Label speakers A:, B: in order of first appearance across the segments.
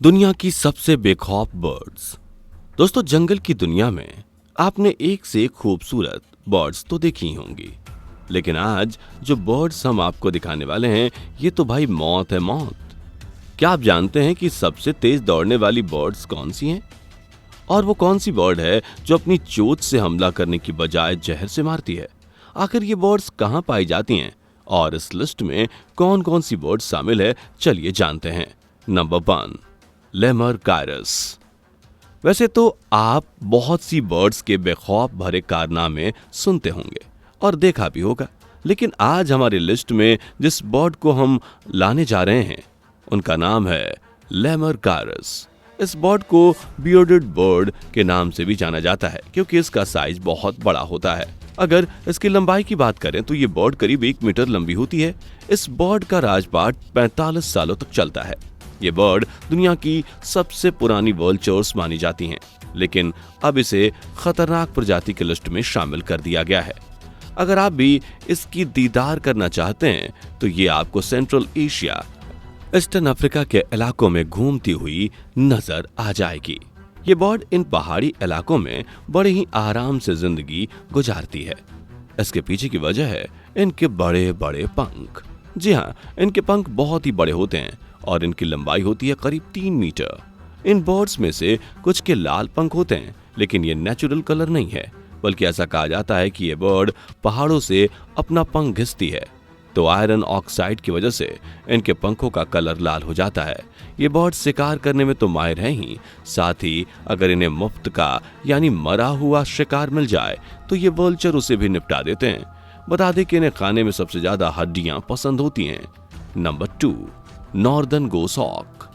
A: दुनिया की सबसे बेखौफ बर्ड्स। दोस्तों, जंगल की दुनिया में आपने एक से एक खूबसूरत बर्ड्स तो देखी ही होंगी, लेकिन आज जो बर्ड्स हम आपको दिखाने वाले हैं ये तो भाई मौत है, मौत। क्या आप जानते हैं कि सबसे तेज दौड़ने वाली बर्ड्स कौन सी हैं? और वो कौन सी बर्ड है जो अपनी चोंच से हमला करने की बजाय जहर से मारती है? आखिर ये बर्ड्स कहाँ पाई जाती हैं और इस लिस्ट में कौन कौन सी बर्ड्स शामिल है, चलिए जानते हैं। Number 1, lammergeier. वैसे तो आप बहुत सी बर्ड्स के बेखौफ भरे कारनामे सुनते होंगे और देखा भी होगा, लेकिन आज हमारी लिस्ट में जिस बर्ड को हम लाने जा रहे हैं उनका नाम है लेमर कायरस। इस बर्ड को बियर्डेड बर्ड के नाम से भी जाना जाता है क्योंकि इसका साइज बहुत बड़ा होता है। अगर इसकी लंबाई की बात करें तो ये बर्ड करीब 1 मीटर लंबी होती है। इस बर्ड का राजपाट 45 सालों तक चलता है। ये बर्ड दुनिया की सबसे पुरानी वल्चर्स मानी जाती हैं, लेकिन अब इसे खतरनाक प्रजाति की लिस्ट में शामिल कर दिया गया है। अगर आप भी इसकी दीदार करना चाहते हैं तो ये आपको सेंट्रल एशिया, ईस्टर्न अफ्रीका के इलाकों में घूमती हुई नजर आ जाएगी। ये बर्ड इन पहाड़ी इलाकों में बड़े ही आराम से जिंदगी गुजारती है। इसके पीछे की वजह है इनके बड़े बड़े पंख। जी हाँ, इनके पंख बहुत ही बड़े होते हैं और इनकी लंबाई होती है करीब 3 मीटर। इन बर्ड्स में से कुछ के लाल पंख होते हैं, लेकिन ये नेचुरल कलर नहीं है, बल्कि ऐसा कहा जाता है कि ये बर्ड पहाड़ों से अपना पंख घिसती है, तो आयरन ऑक्साइड की वजह से इनके पंखों का कलर लाल हो जाता है। ये बर्ड शिकार करने में तो माहिर हैं ही, साथ ही अगर इन्हें मुफ्त का यानी मरा हुआ शिकार मिल जाए तो ये वल्चर उसे भी निपटा देते हैं। बता दें कि इन्हें खाने में सबसे ज्यादा हड्डियां पसंद होती हैं। Number 2, northern goshawk.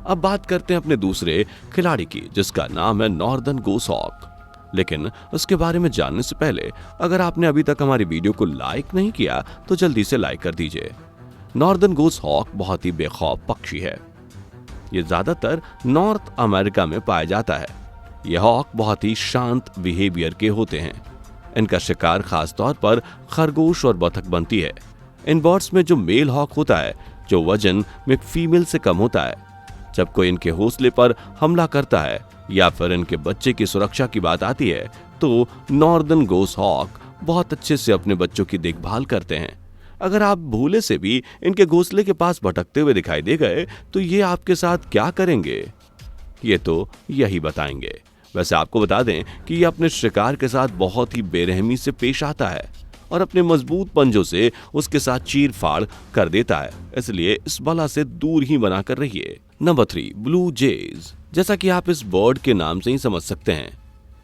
A: अब बात करते हैं अपने दूसरे खिलाड़ी की, जिसका नाम है नॉर्दर्न गोसहॉक। लेकिन उसके बारे में जानने से पहले अगर आपने अभी तक हमारी वीडियो को लाइक नहीं किया तो जल्दी से लाइक कर दीजिए। नॉर्दर्न गोसहॉक बहुत ही बेखौफ पक्षी है। ये ज्यादातर नॉर्थ अमेरिका में पाया जाता है। ये हॉक बहुत ही शांत बिहेवियर के होते हैं। इनका शिकार खास तौर पर खरगोश और बतख बनती है। इन बर्ड्स में जो मेल हॉक होता है, जो वजन में फीमेल से कम होता है, जब कोई इनके हौसले पर हमला करता है या फिर इनके बच्चे की सुरक्षा की बात आती है तो नॉर्दर्न गोसहॉक बहुत अच्छे से अपने बच्चों की देखभाल करते हैं। अगर आप भूले से भी इनके घोंसले के पास भटकते हुए दिखाई दे गए तो ये आपके साथ क्या करेंगे, ये तो यही बताएंगे। वैसे आपको बता दें कि ये अपने शिकार के साथ बहुत ही बेरहमी से पेश आता है और अपने मजबूत पंजों से उसके साथ चीर फाड़ कर देता है, इसलिए इस बला से दूर ही बनाकर रहिए। Number 3, blue jays. जैसा कि आप इस बर्ड के नाम से ही समझ सकते हैं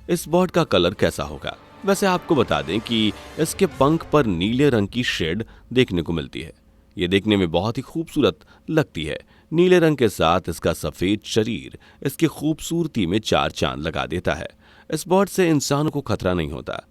A: इस बर्ड का कलर कैसा होगा। वैसे आपको बता दें कि इसके पंख पर नीले रंग की शेड देखने को मिलती है। ये देखने में बहुत ही खूबसूरत लगती है। नीले रंग के साथ इसका सफेद शरीर इसकी खूबसूरती में 4 चांद लगा देता है। इस बर्ड से इंसानों को खतरा नहीं होता।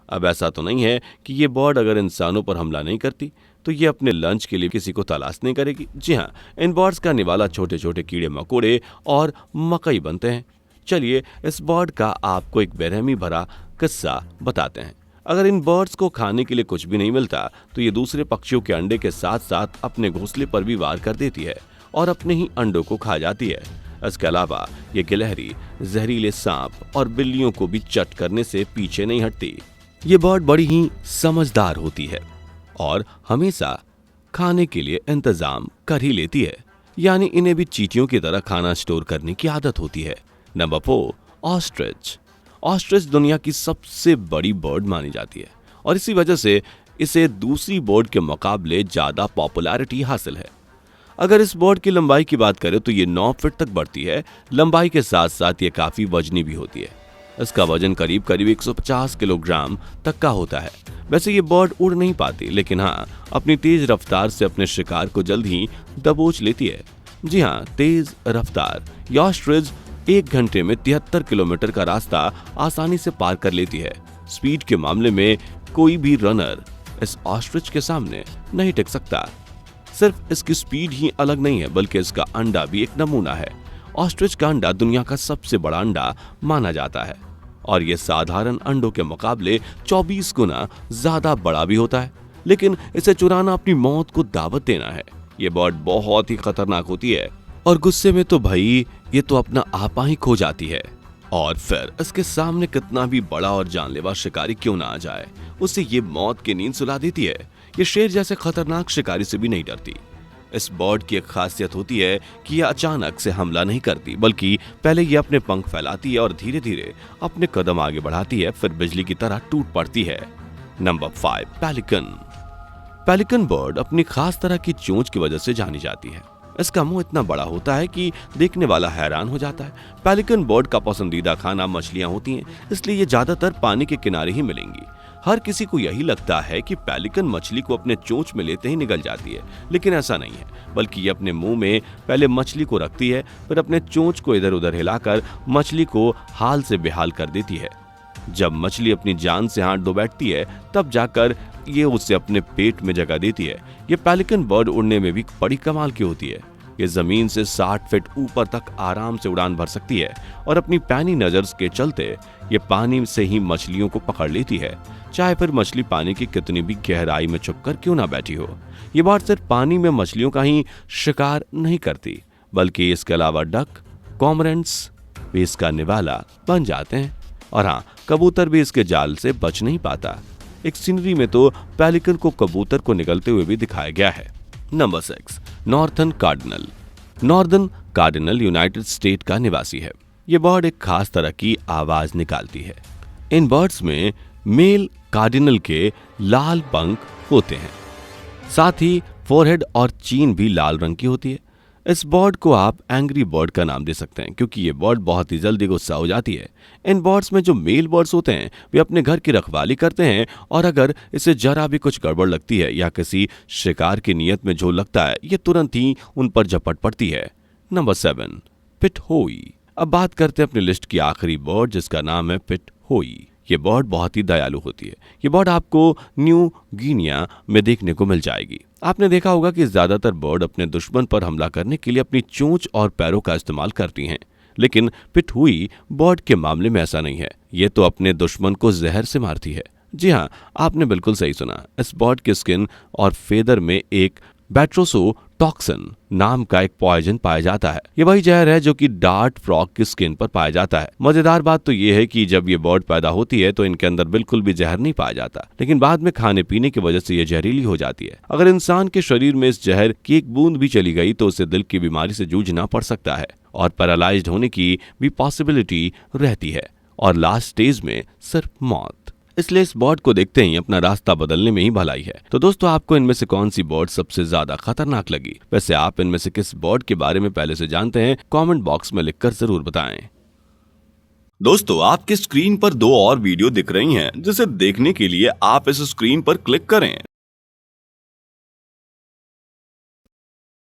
A: अब ऐसा तो नहीं है कि ये बर्ड अगर इंसानों पर हमला नहीं करती तो ये अपने लंच के लिए किसी को तलाश नहीं करेगी। जी हाँ, इन बर्ड्स का निवाला छोटे छोटे कीड़े मकोड़े और मकई बनते हैं। चलिए इस बर्ड का आपको एक बेरहमी भरा किस्सा बताते हैं। अगर इन बर्ड्स को खाने के लिए कुछ भी नहीं मिलता तो ये दूसरे पक्षियों के अंडे के साथ साथ अपने घोंसले पर भी वार कर देती है और अपने ही अंडों को खा जाती है। इसके अलावा ये गिलहरी, जहरीले सांप और बिल्लियों को भी चट करने से पीछे नहीं हटती। ये बर्ड बड़ी ही समझदार होती है और हमेशा खाने के लिए इंतजाम कर ही लेती है, यानी इन्हें भी चींटियों की तरह खाना स्टोर करने की आदत होती है। Number 4, ostrich. ऑस्ट्रिच दुनिया की सबसे बड़ी बर्ड मानी जाती है और इसी वजह से इसे दूसरी बर्ड के मुकाबले ज्यादा पॉपुलैरिटी हासिल है। अगर इस बर्ड की लंबाई की बात करें तो ये 9 फीट तक बढ़ती है। लंबाई के साथ साथ ये काफी वजनी भी होती है। इसका वजन करीब 150 किलोग्राम तक का होता है। वैसे ये बर्ड उड़ नहीं पाती, लेकिन हाँ, अपनी तेज रफ्तार से अपने शिकार को जल्द ही दबोच लेती है। जी हाँ, तेज रफ्तार। ये ऑस्ट्रिच 1 घंटे में 73 किलोमीटर का रास्ता आसानी से पार कर लेती है। स्पीड के मामले में कोई भी रनर इस ऑस्ट्रिच के सामने नहीं टिक सकता। सिर्फ इसकी स्पीड ही अलग नहीं है, बल्कि इसका अंडा भी एक नमूना है। ऑस्ट्रिच का अंडा दुनिया का सबसे बड़ा अंडा माना जाता है और यह साधारण अंडों के मुकाबले 24 गुना ज्यादा बड़ा भी होता है। लेकिन इसे चुराना अपनी मौत को दावत देना है। ये बर्ड बहुत ही खतरनाक होती है। और गुस्से में तो भाई ये तो अपना आपा ही खो जाती है। और फिर इसके सामने कितना भी बड़ा और जानलेवा शिकारी क्यों ना आ जाए, उसे ये मौत की नींद सुला देती है। ये शेर जैसे खतरनाक शिकारी से भी नहीं डरती। इस बर्ड की एक खासियत होती है कि यह अचानक से हमला नहीं करती, बल्कि पहले ये अपने पंख फैलाती है और धीरे धीरे अपने कदम आगे बढ़ाती है, फिर बिजली की तरह टूट पड़ती है। Number 5, pelican. पेलिकन बर्ड अपनी खास तरह की चोंच की वजह से जानी जाती है। इसका मुंह इतना बड़ा होता है कि देखने वाला हैरान हो जाता है। पेलिकन बर्ड का पसंदीदा खाना मछलियां होती हैं, इसलिए ये ज्यादातर पानी के किनारे ही मिलेंगी। हर किसी को यही लगता है कि पेलिकन मछली को अपने चोंच में लेते ही निगल जाती है, लेकिन ऐसा नहीं है, बल्कि ये अपने मुंह में पहले मछली को रखती है, फिर अपने चोंच को इधर उधर हिलाकर मछली को हाल से बेहाल कर देती है। जब मछली अपनी जान से हाथ धो बैठती है, तब जाकर ये उसे अपने पेट में जगह देती है। ये पेलिकन बर्ड उड़ने में भी बड़ी कमाल की होती है। ये जमीन से 60 फीट ऊपर तक आराम से उड़ान भर सकती है और अपनी पैनी नजर के चलते ये पानी से ही मछलियों को पकड़ लेती है, चाहे फिर मछली पानी की कितनी भी गहराई में छुपकर क्यों ना बैठी हो। ये बर्ड सिर्फ पानी में मछलियों का ही शिकार नहीं करती, बल्कि इसके अलावा डक, कॉमरेंट्स भी इसका निवाला बन जाते हैं। और हाँ, कबूतर भी इसके जाल से बच नहीं पाता। एक सीनरी में तो पेलिकन को कबूतर को निकलते हुए भी दिखाया गया है। Number 6, northern cardinal. Northern cardinal United state का निवासी है। ये बर्ड एक खास तरह की आवाज निकालती है। इन बर्ड्स में मेल कार्डिनल के लाल पंख होते हैं, साथ ही फोरहेड और चीन भी लाल रंग की होती है। इस बर्ड को आप एंग्री बर्ड का नाम दे सकते हैं, क्योंकि ये बर्ड बहुत ही जल्दी गुस्सा हो जाती है। इन बर्ड्स में जो मेल बर्ड्स होते हैं वे अपने घर की रखवाली करते हैं, और अगर इसे जरा भी कुछ गड़बड़ लगती है या किसी शिकार की नियत में झोल लगता है, ये तुरंत ही उन पर झपट पड़ती है। नंबर 7, पिटहोई। अब बात करते हैं अपनी लिस्ट की आखिरी बर्ड, जिसका नाम है पिटहोई। ये बर्ड बहुत ही दयालु होती है। ये बर्ड आपको न्यू गिनिया में देखने को मिल जाएगी। आपने देखा होगा कि ज्यादातर बर्ड अपने दुश्मन पर हमला करने के लिए अपनी चोंच और पैरों का इस्तेमाल करती हैं, लेकिन पिटहुई बर्ड के मामले में ऐसा नहीं है। ये तो अपने दुश्मन को जहर से मारती है। जी हाँ, आपने बिल्कुल सही सुना। इस बर्ड के स्किन और फेदर में एक बैट्रोसोटॉक्सिन नाम का एक पॉइजन पाया जाता है। ये वही जहर है जो कि डार्ट फ्रॉग की स्किन पर पाया जाता है। मजेदार बात तो ये है कि जब ये बर्ड पैदा होती है तो इनके अंदर बिल्कुल भी जहर नहीं पाया जाता, लेकिन बाद में खाने पीने की वजह से ये जहरीली हो जाती है। अगर इंसान के शरीर में इस जहर की एक बूंद भी चली गई तो उसे दिल की बीमारी से जूझना पड़ सकता है और पैरालाइज्ड होने की भी पॉसिबिलिटी रहती है, और लास्ट स्टेज में सिर्फ मौत। इसलिए इस बर्ड को देखते ही अपना रास्ता बदलने में ही भलाई है। तो दोस्तों, आपको इनमें से कौन सी बर्ड सबसे ज्यादा खतरनाक लगी? वैसे आप इनमें से किस बर्ड के बारे में पहले से जानते हैं? कमेंट बॉक्स में लिखकर जरूर बताएं। दोस्तों, आपकी स्क्रीन पर 2 और वीडियो दिख रही हैं, जिसे देखने के लिए आप इस स्क्रीन पर क्लिक करें।